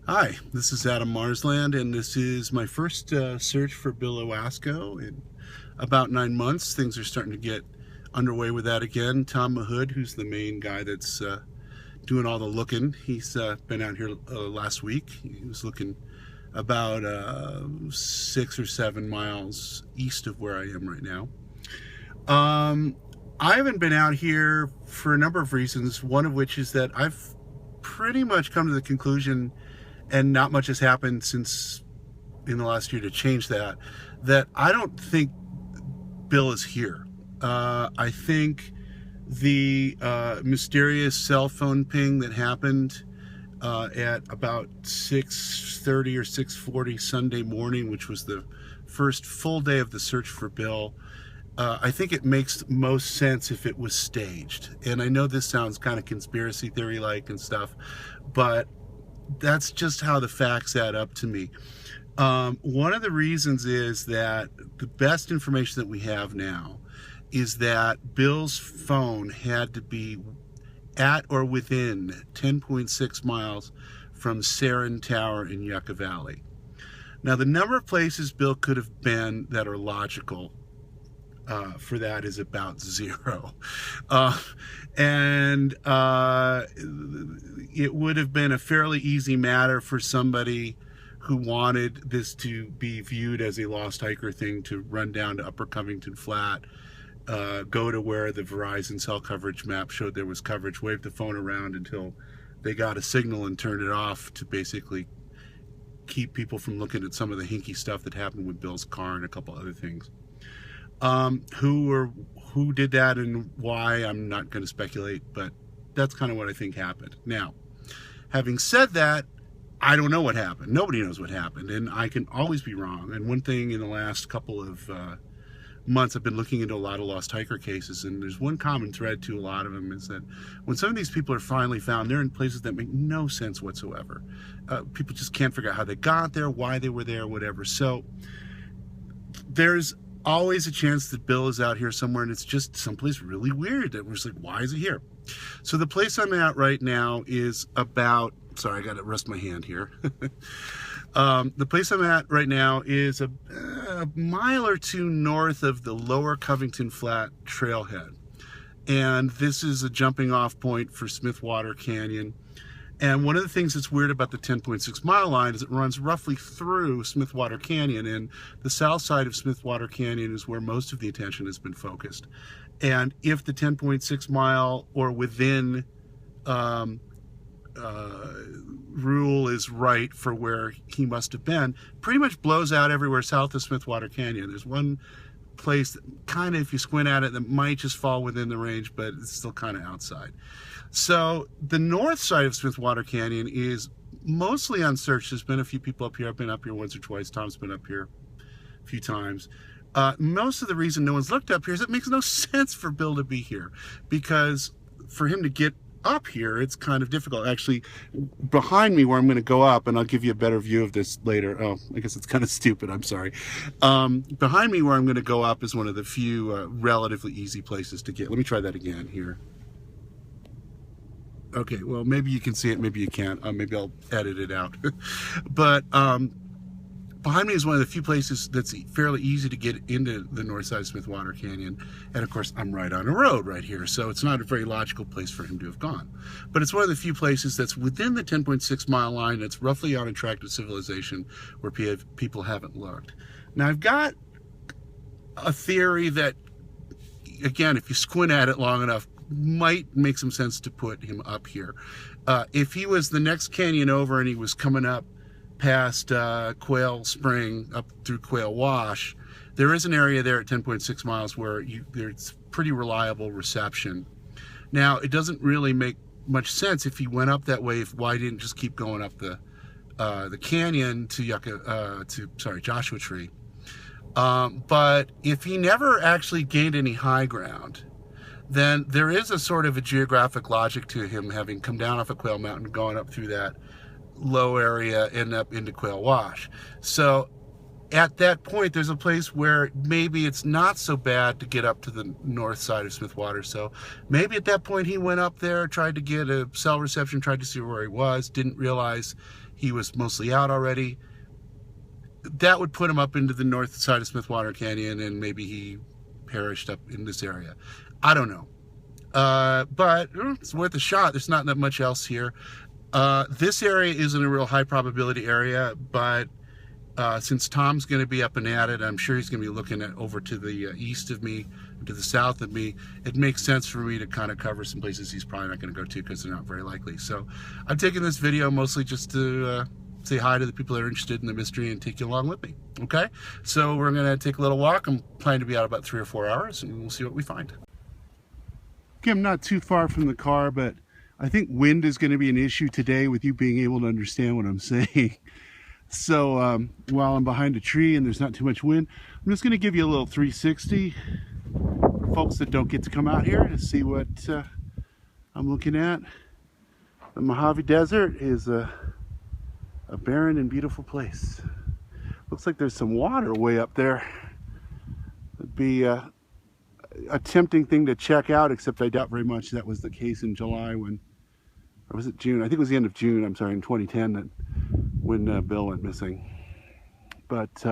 Hi, this is Adam Marsland, and this is my first search for Bill Ewasko in about 9 months. Things are starting to get underway with that again. Tom Mahood, who's the main guy that's doing all the looking, he's been out here last week. He was looking about 6 or 7 miles east of where I am right now. I haven't been out here for a number of reasons, one of which is that I've pretty much come to the conclusion, and not much has happened since in the last year to change that I don't think Bill is here. I think the mysterious cell phone ping that happened at about 6:30 or 6:40 Sunday morning, which was the first full day of the search for Bill, I think it makes most sense if it was staged. And I know this sounds kind of conspiracy theory-like and stuff, but that's just how the facts add up to me. One of the reasons is that the best information that we have now is that Bill's phone had to be at or within 10.6 miles from Serin Tower in Yucca Valley. Now, the number of places Bill could have been that are logical for that is about zero. And it would have been a fairly easy matter for somebody who wanted this to be viewed as a lost hiker thing to run down to Upper Covington Flat, go to where the Verizon cell coverage map showed there was coverage, wave the phone around until they got a signal and turned it off to basically keep people from looking at some of the hinky stuff that happened with Bill's car and a couple other things. Who did that and why, I'm not going to speculate, but that's kind of what I think happened. Now, having said that, I don't know what happened. Nobody knows what happened, and I can always be wrong. And one thing in the last couple of months, I've been looking into a lot of lost hiker cases, and there's one common thread to a lot of them is that when some of these people are finally found, they're in places that make no sense whatsoever. People just can't figure out how they got there, why they were there, whatever. So there's always a chance that Bill is out here somewhere, and it's just someplace really weird that we're just like, why is he here? So the place I'm at right now is about, sorry, I got to rest my hand here. The place I'm at right now is a mile or two north of the Lower Covington Flat trailhead. And this is a jumping off point for Smithwater Canyon. And one of the things that's weird about the 10.6 mile line is it runs roughly through Smithwater Canyon, and the south side of Smithwater Canyon is where most of the attention has been focused. And if the 10.6 mile or within rule is right for where he must have been, pretty much blows out everywhere south of Smithwater Canyon. There's one place that kind of, if you squint at it, that might just fall within the range, but it's still kind of outside. So the north side of Smithwater Canyon is mostly unsearched. There's been a few people up here. I've been up here once or twice. Tom's been up here a few times. Most of the reason no one's looked up here is it makes no sense for Bill to be here, because for him to get up here, it's kind of difficult. Actually, behind me where I'm going to go up, and I'll give you a better view of this later. Oh, I guess it's kind of stupid. I'm sorry. Behind me where I'm going to go up is one of the few relatively easy places to get. Let me try that again here. Okay, well, maybe you can see it, maybe you can't. Maybe I'll edit it out. But behind me is one of the few places that's fairly easy to get into the north side of Smithwater Canyon. And of course, I'm right on a road right here, so it's not a very logical place for him to have gone. But it's one of the few places that's within the 10.6 mile line that's roughly on a tract of civilization where people haven't looked. Now, I've got a theory that, again, if you squint at it long enough, might make some sense to put him up here. If he was the next canyon over and he was coming up past Quail Spring up through Quail Wash, there is an area there at 10.6 miles where there's pretty reliable reception. Now, it doesn't really make much sense if he went up that way, why he didn't just keep going up the canyon to Joshua Tree. But if he never actually gained any high ground, then there is a sort of a geographic logic to him having come down off of Quail Mountain, going up through that low area and up into Quail Wash. So at that point, there's a place where maybe it's not so bad to get up to the north side of Smith Water. So maybe at that point he went up there, tried to get a cell reception, tried to see where he was, didn't realize he was mostly out already. That would put him up into the north side of Smith Water Canyon, and maybe he perished up in this area. I don't know. But it's worth a shot. There's not that much else here. This area isn't a real high probability area, but since Tom's going to be up and at it, I'm sure he's going to be looking at over to the east of me, to the south of me. It makes sense for me to kind of cover some places he's probably not going to go to because they're not very likely. So I'm taking this video mostly just to say hi to the people that are interested in the mystery and take you along with me. Okay, so we're going to take a little walk. I'm planning to be out about 3 or 4 hours, and we'll see what we find. Okay, I'm not too far from the car, but I think wind is going to be an issue today with you being able to understand what I'm saying. So while I'm behind a tree and there's not too much wind, I'm just going to give you a little 360 for folks that don't get to come out here to see what I'm looking at. The Mojave Desert is a barren and beautiful place. Looks like there's some water way up there. It'd be a tempting thing to check out, except I doubt very much that was the case in July when, or was it June? I think it was the end of June, I'm sorry, in 2010 that when Bill went missing. But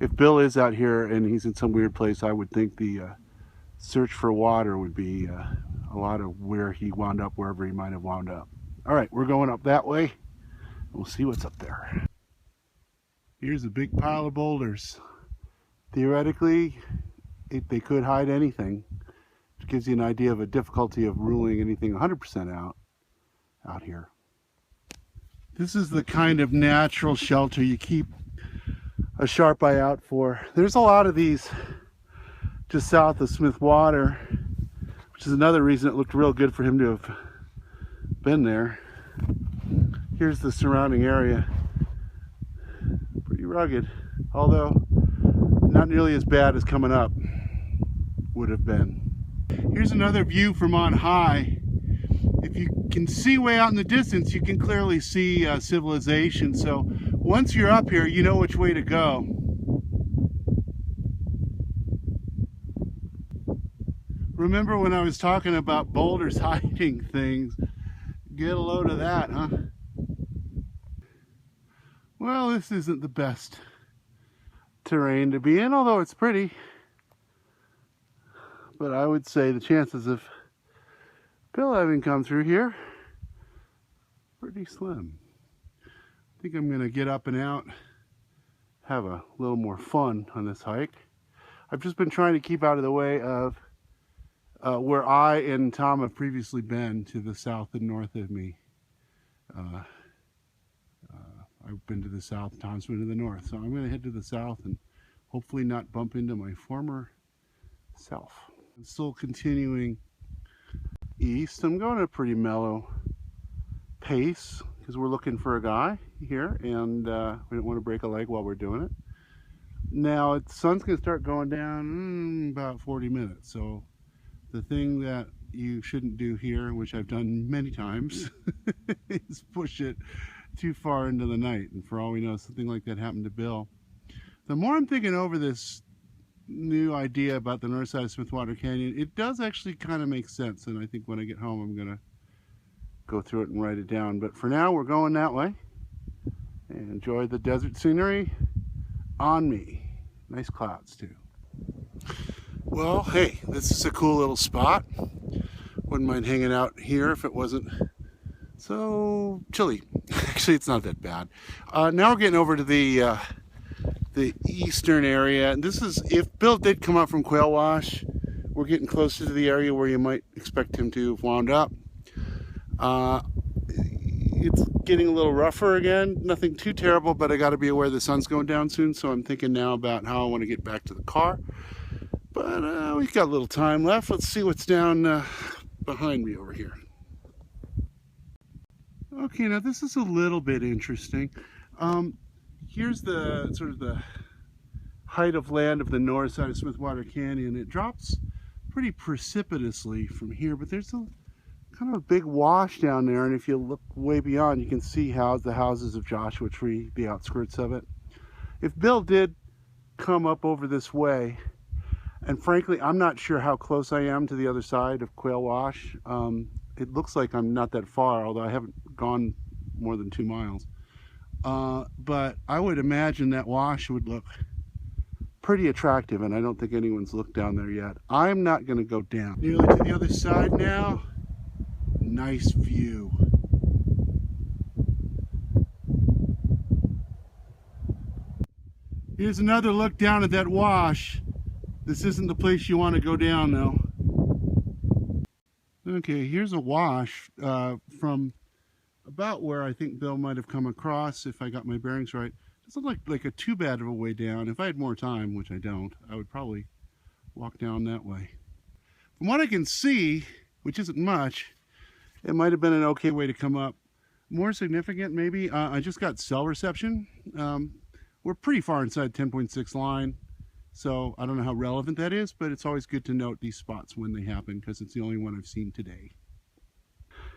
if Bill is out here and he's in some weird place, I would think the search for water would be a lot of where he wound up, wherever he might have wound up. All right, we're going up that way. We'll see what's up there. Here's a big pile of boulders. Theoretically, they could hide anything. It gives you an idea of a difficulty of ruling anything 100% out here. This is the kind of natural shelter you keep a sharp eye out for. There's a lot of these just south of Smith Water, which is another reason it looked real good for him to have been there. Here's the surrounding area. Pretty rugged, although not nearly as bad as coming up would have been. Here's another view from on high. If you can see way out in the distance, you can clearly see civilization. So once you're up here, you know which way to go. Remember when I was talking about boulders hiding things? Get a load of that, huh? Well, this isn't the best terrain to be in, although it's pretty. But I would say the chances of Bill having come through here, pretty slim. I think I'm going to get up and out, have a little more fun on this hike. I've just been trying to keep out of the way of where I and Tom have previously been, to the south and north of me. I've been to the south, Tom's been to the north, so I'm going to head to the south and hopefully not bump into my former self. I'm still continuing east. I'm going at a pretty mellow pace because we're looking for a guy here, and we don't want to break a leg while we're doing it. Now the sun's going to start going down in about 40 minutes, so the thing that you shouldn't do here, which I've done many times, is push it too far into the night. And for all we know, something like that happened to Bill. The more I'm thinking over this new idea about the north side of Smith Water Canyon, it does actually kind of make sense, and I think when I get home I'm gonna go through it and write it down. But for now, we're going that way and enjoy the desert scenery on me. Nice clouds too. Well, hey, this is a cool little spot. Wouldn't mind hanging out here if it wasn't so chilly. Actually, it's not that bad. Now we're getting over to the eastern area, and this is, if Bill did come up from Quail Wash, we're getting closer to the area where you might expect him to have wound up. It's getting a little rougher again, nothing too terrible, but I got to be aware the sun's going down soon, so I'm thinking now about how I want to get back to the car. But we've got a little time left. Let's see what's down behind me over here. Okay, now this is a little bit interesting. Here's the sort of the height of land of the north side of Smith Water Canyon. It drops pretty precipitously from here, but there's a kind of a big wash down there, and if you look way beyond, you can see how the houses of Joshua Tree, the outskirts of it. If Bill did come up over this way, and frankly, I'm not sure how close I am to the other side of Quail Wash. It looks like I'm not that far, although I haven't gone more than 2 miles. But I would imagine that wash would look pretty attractive, and I don't think anyone's looked down there yet. I'm not going to go down. Nearly to the other side now. Nice view. Here's another look down at that wash. This isn't the place you want to go down though. Okay, here's a wash from about where I think Bill might have come across, if I got my bearings right. Doesn't look like a too bad of a way down. If I had more time, which I don't, I would probably walk down that way. From what I can see, which isn't much, it might have been an okay way to come up. More significant, maybe, I just got cell reception. We're pretty far inside 10.6 line, so I don't know how relevant that is, but it's always good to note these spots when they happen because it's the only one I've seen today.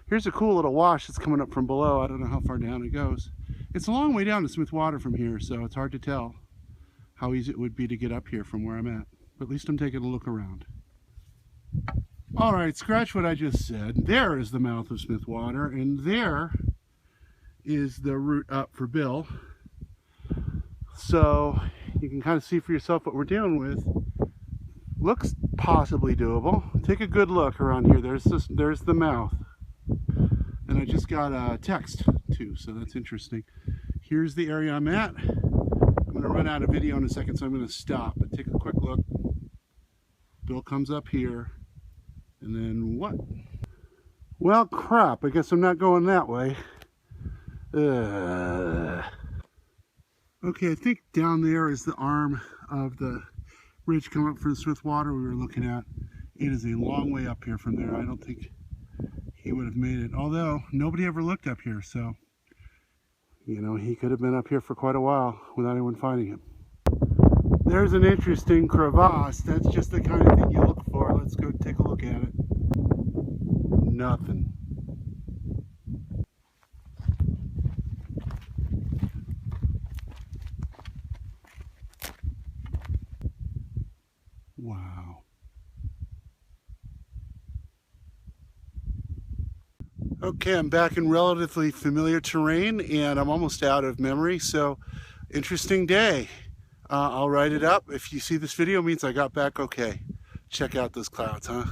Here's a cool little wash that's coming up from below. I don't know how far down it goes. It's a long way down to smooth water from here, so it's hard to tell how easy it would be to get up here from where I'm at. But at least I'm taking a look around. All right, scratch what I just said. There is the mouth of Smith Water, and there is the route up for Bill. So you can kind of see for yourself what we're dealing with. Looks possibly doable. Take a good look around here. There's the mouth. And I just got a text too, so that's interesting. Here's the area I'm at. I'm going to run out of video in a second, so I'm going to stop. But take a quick look. Bill comes up here. And then what? Well, crap. I guess I'm not going that way. Okay, I think down there is the arm of the ridge coming up from the Smith Water we were looking at. It is a long way up here from there. I don't think he would have made it. Although, nobody ever looked up here, so, you know, he could have been up here for quite a while without anyone finding him. There's an interesting crevasse. That's just the kind of thing you look for. Let's go take a look at it. Nothing. Wow. Okay, I'm back in relatively familiar terrain and I'm almost out of memory, so interesting day. I'll write it up. If you see this video, it means I got back okay. Check out those clouds, huh?